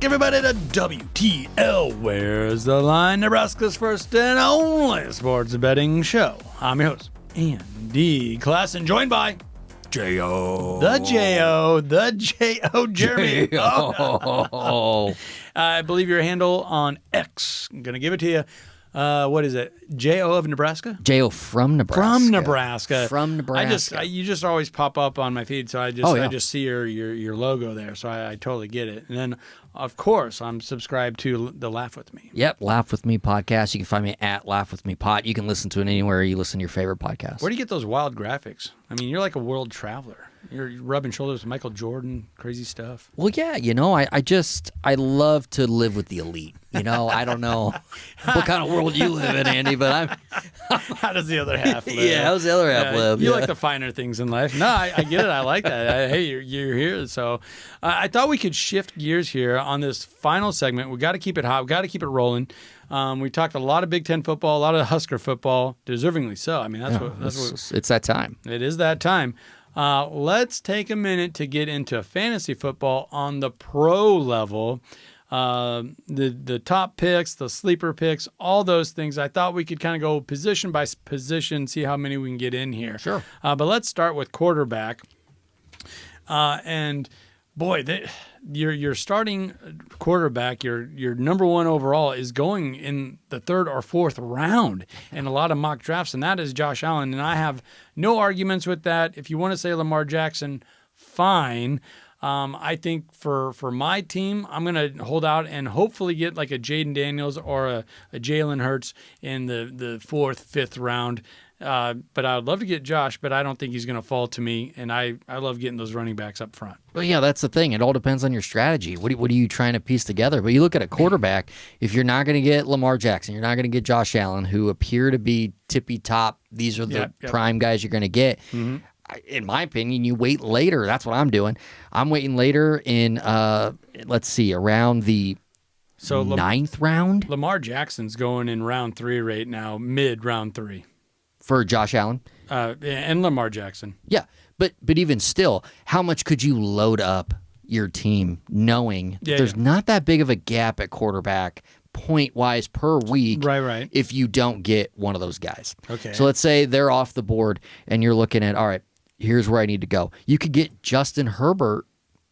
everybody to WTL Where's the Line, Nebraska's first and only sports betting show. I'm your host, Andy Klassen, joined by J.O. The J.O. Jeremy. Oh. I believe your handle on X. I'm going to give it to you. What is it? J.O. of Nebraska? J.O. from Nebraska. From Nebraska. You just always pop up on my feed, so I just see your logo there, so I totally get it. And then, of course, I'm subscribed to the Laugh With Me. Yep, Laugh With Me podcast. You can find me at Laugh With Me Pod. You can listen to it anywhere you listen to your favorite podcast. Where do you get those wild graphics? I mean, you're like a world traveler. You're rubbing shoulders with Michael Jordan, crazy stuff. Well, yeah, I love to live with the elite. I don't know what kind of world you live in, Andy, but How does the other half live? Yeah, how's the other half live? You like the finer things in life. No, I get it. I like that. Hey, you're here. So I thought we could shift gears here on this final segment. We got to keep it hot. We got to keep it rolling. We talked a lot of Big Ten football, a lot of Husker football, deservingly so. I mean, it's that time. It is that time. Let's take a minute to get into fantasy football on the pro level. The top picks, the sleeper picks, all those things. I thought we could kind of go position by position, see how many we can get in here. Sure. But let's start with quarterback. And boy, your starting quarterback, your number one overall, is going in the third or fourth round in a lot of mock drafts, and that is Josh Allen. And I have no arguments with that. If you want to say Lamar Jackson, fine. I think for my team, I'm going to hold out and hopefully get like a Jaden Daniels or a Jalen Hurts in the fourth, fifth round. But I would love to get Josh, but I don't think he's going to fall to me. And I love getting those running backs up front. Well, yeah, that's the thing. It all depends on your strategy. What are you trying to piece together? But you look at a quarterback, if you're not going to get Lamar Jackson, you're not going to get Josh Allen, who appear to be tippy top. These are the prime guys you're going to get. Mm-hmm. In my opinion, you wait later. That's what I'm doing. I'm waiting later in, around the ninth round. Lamar Jackson's going in round 3 right now, mid round 3. For Josh Allen? And Lamar Jackson. Yeah, but even still, how much could you load up your team knowing there's not that big of a gap at quarterback point-wise per week right. if you don't get one of those guys? Okay. So let's say they're off the board and you're looking at, all right, here's where I need to go. You could get Justin Herbert.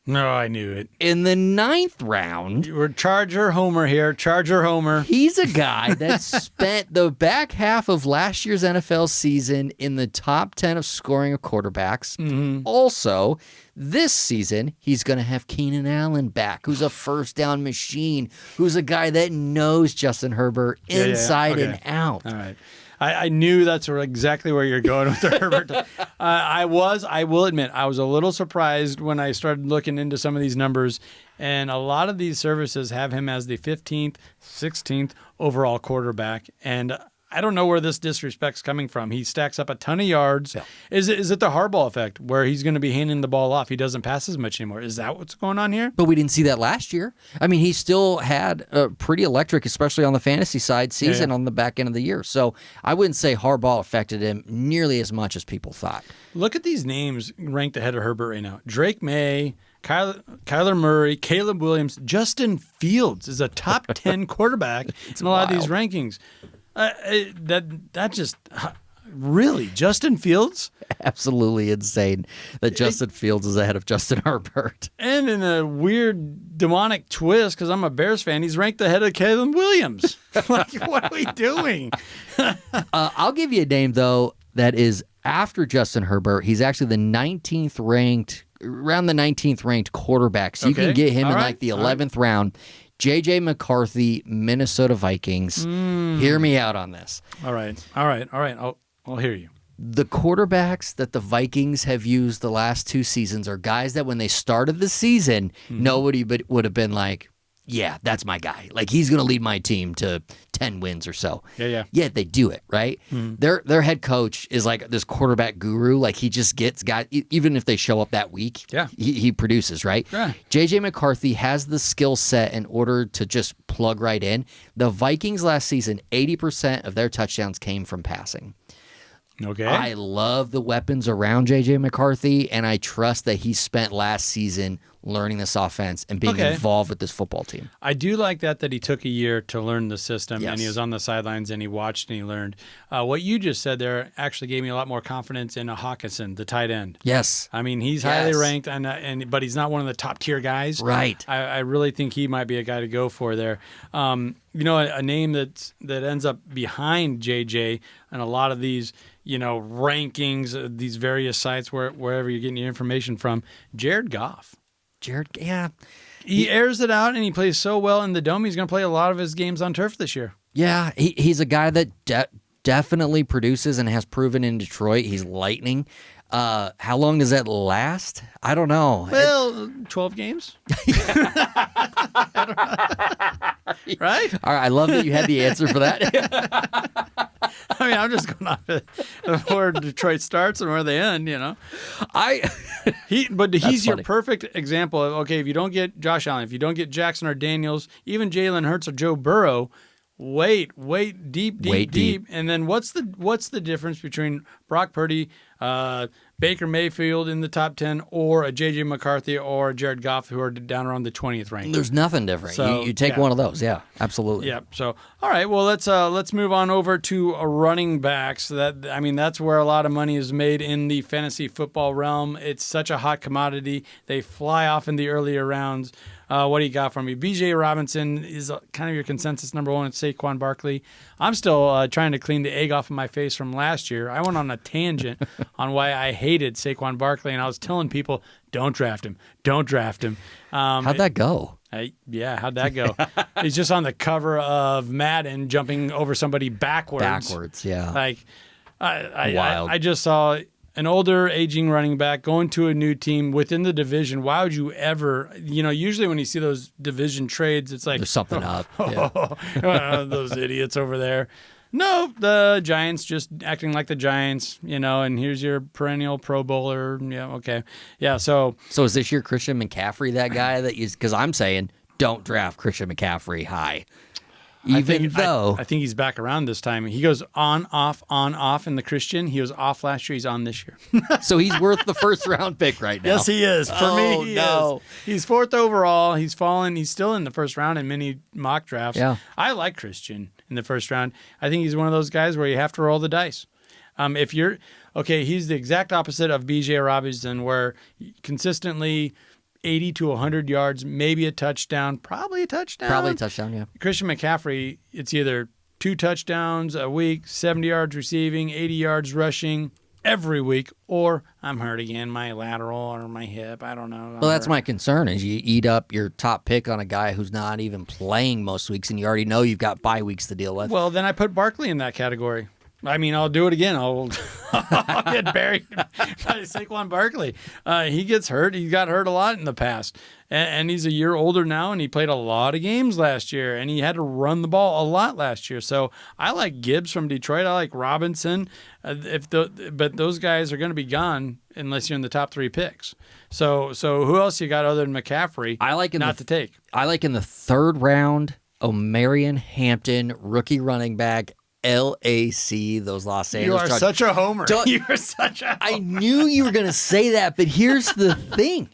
No, I knew it. In the 9th round. We're Charger Homer here. Charger Homer. He's a guy that spent the back half of last year's NFL season in the top 10 of scoring of quarterbacks. Mm-hmm. Also, this season, he's going to have Keenan Allen back, who's a first down machine, who's a guy that knows Justin Herbert inside and out. All right. I knew that's exactly where you're going with the Herbert. I will admit, I was a little surprised when I started looking into some of these numbers, and a lot of these services have him as the 15th, 16th overall quarterback, and I don't know where this disrespect's coming from. He stacks up a ton of yards. Yeah. Is it the Harbaugh effect where he's going to be handing the ball off? He doesn't pass as much anymore. Is that what's going on here? But we didn't see that last year. I mean, he still had a pretty electric, especially on the fantasy side, season on the back end of the year. So I wouldn't say Harbaugh affected him nearly as much as people thought. Look at these names ranked ahead of Herbert right now. Drake May, Kyler Murray, Caleb Williams, Justin Fields is a top 10 quarterback in a lot of these rankings. That just really Justin Fields? Absolutely insane that Justin Fields is ahead of Justin Herbert. And in a weird demonic twist, because I'm a Bears fan, he's ranked ahead of Caleb Williams. Like, what are we doing? I'll give you a name, though, that is after Justin Herbert. He's actually the 19th ranked, around the 19th ranked quarterback. So you can get him in like the 11th round. J.J. McCarthy, Minnesota Vikings. Hear me out on this. All right. I'll hear you. The quarterbacks that the Vikings have used the last 2 seasons are guys that when they started the season, nobody would have been like, yeah, that's my guy. Like, he's going to lead my team to 10 wins or so. Yeah. Yet they do it, right? Their head coach is like this quarterback guru. Like, he just gets guys, even if they show up that week, he produces, right? Yeah. J.J. McCarthy has the skill set in order to just plug right in. The Vikings last season, 80% of their touchdowns came from passing. Okay. I love the weapons around J.J. McCarthy, and I trust that he spent last season learning this offense and being involved with this football team. I do like that he took a year to learn the system, Yes. and he was on the sidelines and he watched and he learned. What you just said there actually gave me a lot more confidence in Hawkinson, the tight end. Yes. I mean, he's highly ranked, but he's not one of the top tier guys. Right. I really think he might be a guy to go for there. A name that ends up behind JJ and a lot of these, rankings, these various sites wherever you're getting your information from, Jared Goff. He airs it out, and he plays so well in the Dome. He's going to play a lot of his games on turf this year. Yeah, he's a guy that definitely produces and has proven in Detroit. He's lightning. How long does that last? I don't know. Well, 12 games. Right? All right, I love that you had the answer for that. I mean, I'm just going off of where Detroit starts and where they end, He's your perfect example of, okay, if you don't get Josh Allen, if you don't get Jackson or Daniels, even Jalen Hurts or Joe Burrow, wait deep. And then what's the difference between Brock Purdy, Baker Mayfield in the top 10, or a J.J. McCarthy or Jared Goff, who are down around the 20th rank? There's nothing different. So, you take one of those. Yeah, absolutely. Yeah. So, all right. Well, let's move on over to running backs. That's where a lot of money is made in the fantasy football realm. It's such a hot commodity. They fly off in the earlier rounds. What do you got for me? B.J. Robinson is kind of your consensus number one. It's Saquon Barkley. I'm still trying to clean the egg off of my face from last year. I went on a tangent on why I hated Saquon Barkley, and I was telling people, don't draft him. Don't draft him. How'd that go? How'd that go? He's just on the cover of Madden jumping over somebody backwards. Yeah. Like, Wild. I just saw an older, aging running back going to a new team within the division. Why would you ever, usually when you see those division trades, it's like, there's something up. Yeah. Those idiots over there. No, the Giants just acting like the Giants, and here's your perennial Pro Bowler. Yeah, okay. Yeah, so is this your Christian McCaffrey, that guy because I'm saying don't draft Christian McCaffrey high. I think he's back around this time. He goes on, off in the Christian. He was off last year. He's on this year. So he's worth the first round pick right now. Yes, he is. For me, he is. He's fourth overall. He's fallen. He's still in the first round in many mock drafts. Yeah. I like Christian in the first round. I think he's one of those guys where you have to roll the dice. He's the exact opposite of B.J. Robinson, where consistently 80 to 100 yards, maybe a touchdown, probably a touchdown, yeah. Christian McCaffrey, it's either 2 touchdowns a week, 70 yards receiving, 80 yards rushing every week, or I'm hurt again, my lateral or my hip, I don't know. Well, that's my concern is you eat up your top pick on a guy who's not even playing most weeks, and you already know you've got bye weeks to deal with. Well, then I put Barkley in that category. I mean, I'll do it again. I'll get buried by Saquon Barkley. He gets hurt. He got hurt a lot in the past. And he's a year older now, and he played a lot of games last year, and he had to run the ball a lot last year. So I like Gibbs from Detroit. I like Robinson. But those guys are going to be gone unless you're in the top 3 picks. So who else you got other than McCaffrey to take? I like in the 3rd round, Omarion Hampton, rookie running back, LAC, those Los Angeles Chargers. You are such a homer. I knew you were going to say that, but here's the thing.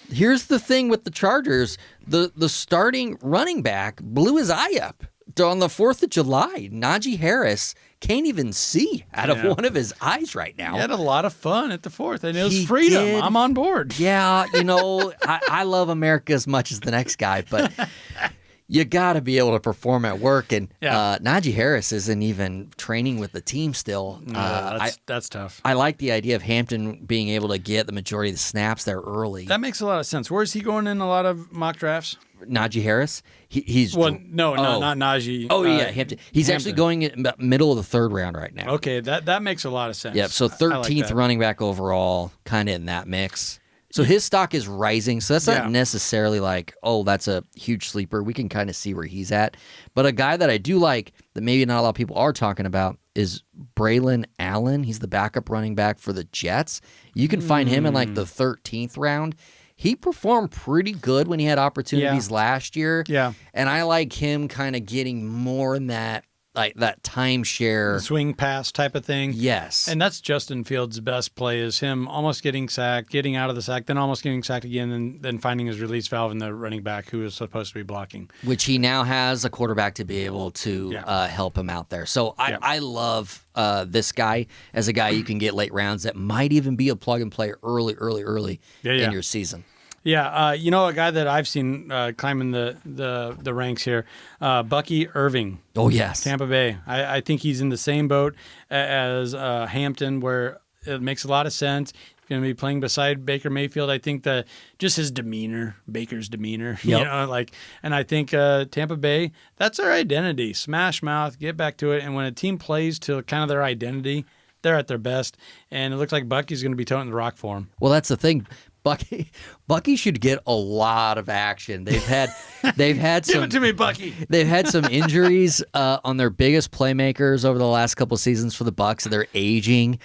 Here's the thing with the Chargers. The starting running back blew his eye up on the 4th of July. Najee Harris can't even see out of one of his eyes right now. He had a lot of fun at the 4th, and it was freedom. Did. I'm on board. Yeah, I love America as much as the next guy, but you got to be able to perform at work. And Najee Harris isn't even training with the team still. That's tough. I like the idea of Hampton being able to get the majority of the snaps there early. That makes a lot of sense. Where is he going in a lot of mock drafts? Najee Harris? Not Najee. Oh, yeah, Hampton. He's actually going in the middle of the 3rd round right now. Okay, that makes a lot of sense. Yeah, so 13th like running back overall, kind of in that mix. So his stock is rising, so that's not necessarily like, oh, that's a huge sleeper. We can kind of see where he's at. But a guy that I do like that maybe not a lot of people are talking about is Braylon Allen. He's the backup running back for the Jets. You can find him in like the 13th round. He performed pretty good when he had opportunities last year. Yeah. And I like him kind of getting more in that like that timeshare swing pass type of thing. Yes. And that's Justin Fields' best play is him almost getting sacked, getting out of the sack, then almost getting sacked again, and then finding his release valve in the running back who is supposed to be blocking. Which he now has a quarterback to be able to help him out there. So I love this guy as a guy you can get late rounds that might even be a plug and play early in your season. Yeah, a guy that I've seen climbing the ranks here, Bucky Irving. Oh, yes. Tampa Bay. I think he's in the same boat as Hampton, where it makes a lot of sense. He's going to be playing beside Baker Mayfield. I think just his demeanor, Baker's demeanor, and I think Tampa Bay, that's their identity. Smash mouth, get back to it. And when a team plays to kind of their identity, they're at their best. And it looks like Bucky's going to be toting the rock for him. Well, that's the thing. Bucky should get a lot of action. They've had some. Give it to me, Bucky. They've had some injuries on their biggest playmakers over the last couple of seasons for the Bucs. They're aging.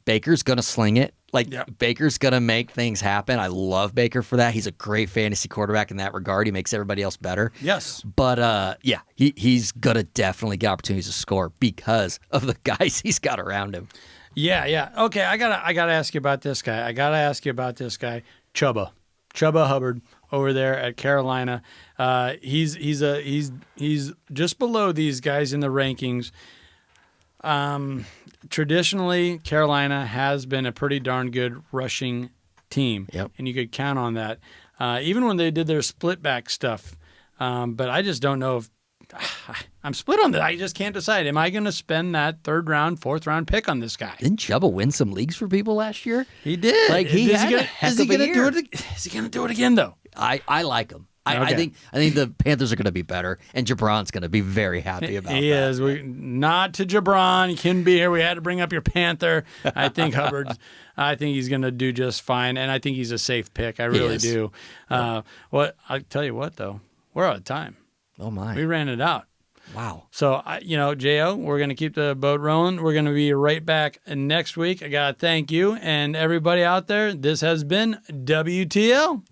Baker's gonna sling it. Baker's gonna make things happen. I love Baker for that. He's a great fantasy quarterback in that regard. He makes everybody else better. Yes. But he's gonna definitely get opportunities to score because of the guys he's got around him. Yeah. Okay, I gotta ask you about this guy. Chuba Hubbard over there at Carolina. He's just below these guys in the rankings. Traditionally, Carolina has been a pretty darn good rushing team, and you could count on that. Even when they did their split back stuff. But I just don't know if I'm split on that. I just can't decide. Am I going to spend that 3rd round, 4th round pick on this guy? Didn't Chuba win some leagues for people last year? He did. Is he going to do it? Is he going to do it again though? I like him. I think the Panthers are going to be better, and Jabron's going to be very happy about that. He is. Not to Jabron. He couldn't be here. We had to bring up your Panther. I think I think he's going to do just fine, and I think he's a safe pick. I really do. I'll tell you what, though. We're out of time. Oh, my. We ran it out. Wow. So, J.O., we're going to keep the boat rolling. We're going to be right back next week. I got to thank you and everybody out there. This has been WTL.